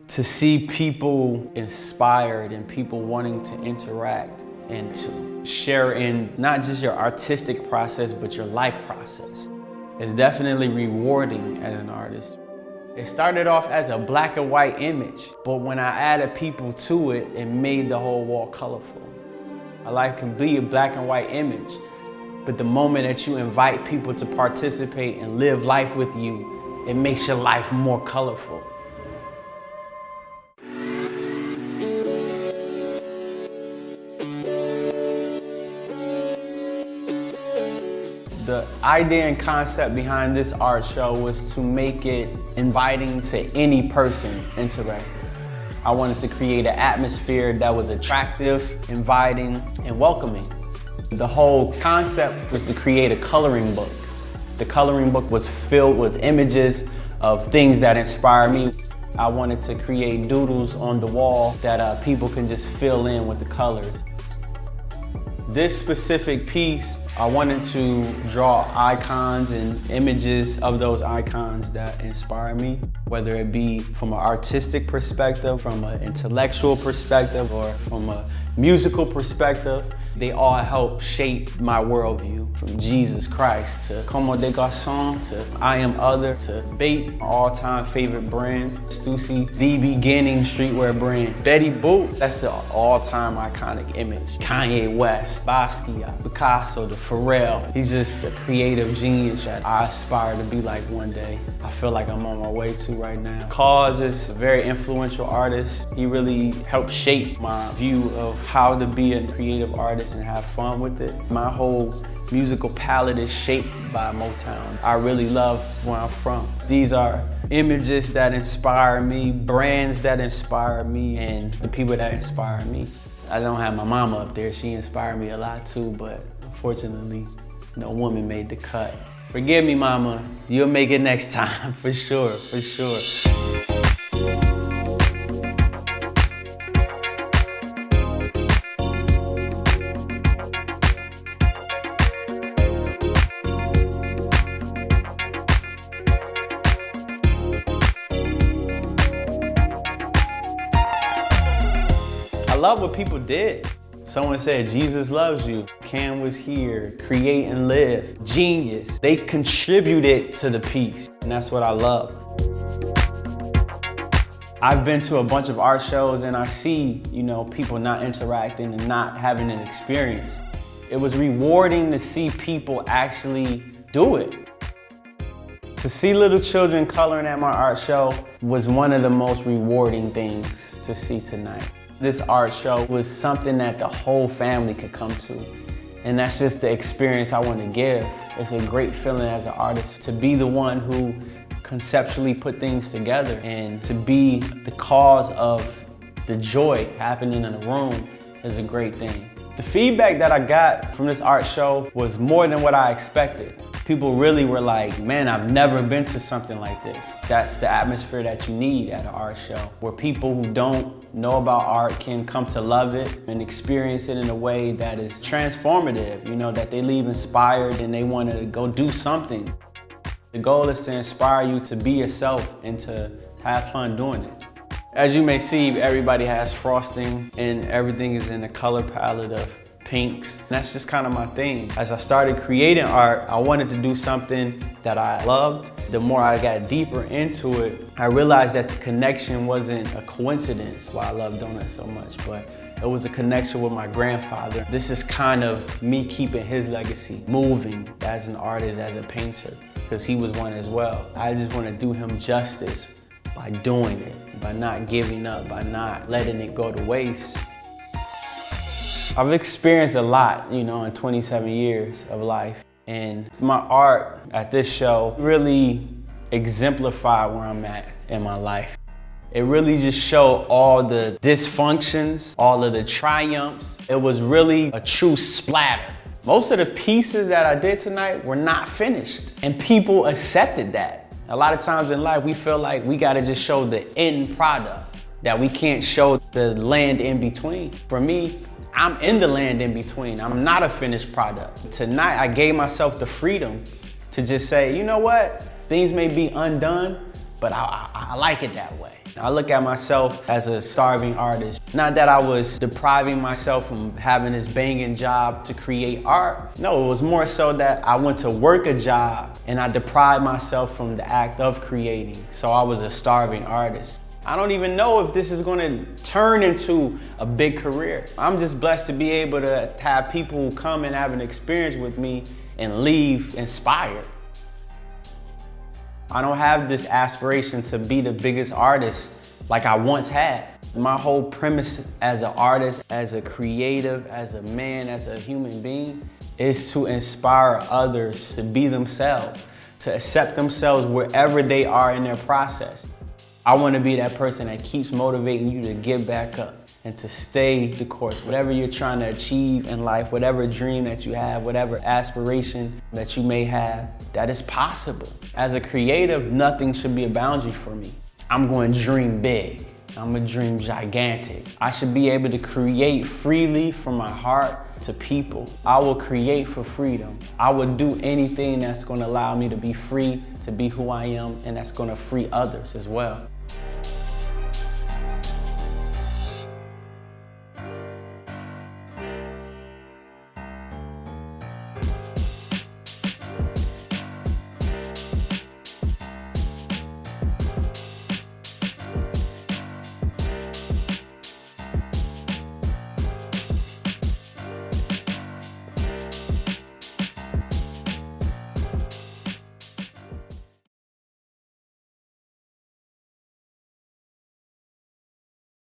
To see people inspired and people wanting to interact and to share in not just your artistic process, but your life process. It's definitely rewarding as an artist. It started off as a black and white image, but when I added people to it, it made the whole wall colorful. A life can be a black and white image, but the moment that you invite people to participate and live life with you, it makes your life more colorful. The idea and concept behind this art show was to make it inviting to any person interested. I wanted to create an atmosphere that was attractive, inviting, and welcoming. The whole concept was to create a coloring book. The coloring book was filled with images of things that inspire me. I wanted to create doodles on the wall that people can just fill in with the colors. This specific piece, I wanted to draw icons and images of those icons that inspire me, whether it be from an artistic perspective, from an intellectual perspective, or from a musical perspective. They all help shape my worldview, from Jesus Christ to Como des Garçons to I Am Other to Tate, my all-time favorite brand, Stussy, the beginning streetwear brand. Betty Boop, that's an all-time iconic image. Kanye West, Basquiat, Picasso, the Pharrell. He's just a creative genius that I aspire to be like one day. I feel like I'm on my way to right now. Cause is a very influential artist. He really helped shape my view of how to be a creative artist and have fun with it. My whole musical palette is shaped by Motown. I really love where I'm from. These are images that inspire me, brands that inspire me, and the people that inspire me. I don't have my mama up there. She inspired me a lot too, but unfortunately, no woman made the cut. Forgive me, mama. You'll make it next time, for sure, for sure. I love what people did. Someone said, Jesus loves you. Cam was here, create and live, genius. They contributed to the piece, and that's what I love. I've been to a bunch of art shows and I see, people not interacting and not having an experience. It was rewarding to see people actually do it. To see little children coloring at my art show was one of the most rewarding things to see tonight. This art show was something that the whole family could come to. And that's just the experience I want to give. It's a great feeling as an artist to be the one who conceptually put things together and to be the cause of the joy happening in the room is a great thing. The feedback that I got from this art show was more than what I expected. People really were like, man, I've never been to something like this. That's the atmosphere that you need at an art show, where people who don't know about art can come to love it and experience it in a way that is transformative, that they leave inspired and they want to go do something. The goal is to inspire you to be yourself and to have fun doing it. As you may see, everybody has frosting and everything is in the color palette of pinks. And that's just kind of my thing. As I started creating art, I wanted to do something that I loved. The more I got deeper into it, I realized that the connection wasn't a coincidence why I love donuts so much, but it was a connection with my grandfather. This is kind of me keeping his legacy moving as an artist, as a painter, because he was one as well. I just want to do him justice by doing it, by not giving up, by not letting it go to waste. I've experienced a lot, in 27 years of life. And my art at this show really exemplified where I'm at in my life. It really just showed all the dysfunctions, all of the triumphs. It was really a true splatter. Most of the pieces that I did tonight were not finished, and people accepted that. A lot of times in life, we feel like we gotta just show the end product, that we can't show the land in between. For me, I'm in the land in between. I'm not a finished product. Tonight, I gave myself the freedom to just say, you know what? Things may be undone, but I like it that way. I look at myself as a starving artist. Not that I was depriving myself from having this banging job to create art. No, it was more so that I went to work a job and I deprived myself from the act of creating. So I was a starving artist. I don't even know if this is gonna turn into a big career. I'm just blessed to be able to have people come and have an experience with me and leave inspired. I don't have this aspiration to be the biggest artist like I once had. My whole premise as an artist, as a creative, as a man, as a human being, is to inspire others to be themselves, to accept themselves wherever they are in their process. I want to be that person that keeps motivating you to get back up and to stay the course. Whatever you're trying to achieve in life, whatever dream that you have, whatever aspiration that you may have, that is possible. As a creative, nothing should be a boundary for me. I'm going to dream big. I'm gonna dream gigantic. I should be able to create freely from my heart to people. I will create for freedom. I will do anything that's gonna allow me to be free, to be who I am, and that's gonna free others as well.